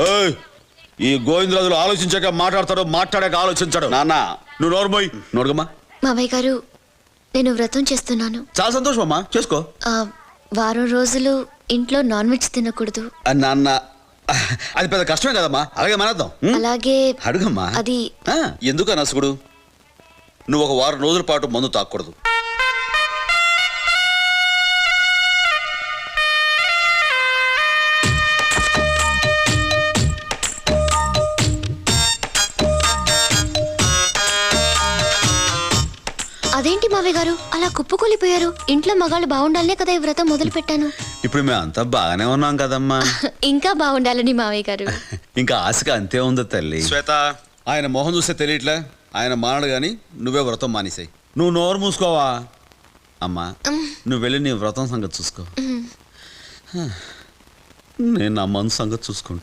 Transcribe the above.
ఏయ్, ఈ గోవిందరాజులు ఆలోచించాక మాట్లాడతాడు, మాట్లాడాక ఆలోచించాడు. నాన్న నువ్వు నోరుమోయ్. నోరుగమ్మా. మావయ్య గారు, నేను వ్రతం చేస్తున్నాను. చాలా సంతోషం అమ్మా, చేసుకో. వారం రోజులు ఇంట్లో నాన్ వెజ్ తినకూడదు. నాన్న అది పెద్ద కష్టమే కదమ్మా, అలాగే మానేద్దాం. అలాగే అడుగమ్మా. అది ఎందుకు అనసుకుడు, నువ్వు ఒక వారం రోజుల పాటు మందు తాకూడదు. అదేంటి మావయ్య గారు అలా కుప్పకూలిపోయారు? ఇంట్లో మగాళ్ళు బాగుండాలనే కదా ఈ వ్రతం మొదలు పెట్టాను. ఇప్పుడు మేము అంతా బాగానే ఉన్నాం కదమ్మా. ఇంకా బాగుండాలని మావయ్య గారు. ఇంకా ఆశగా అంతే ఉంది తల్లి. శ్వేత, ఆయన మొహం చూస్తే తెలియట్లే, ఆయన మానడు గాని నువ్వే వ్రతం మానేసాయి. నువ్వు నోరు మూసుకోవా అమ్మా. నువ్వు వెళ్ళి నీ వ్రతం సంగతి చూసుకో, నేను నా మనసు సంగతి చూసుకుంటా.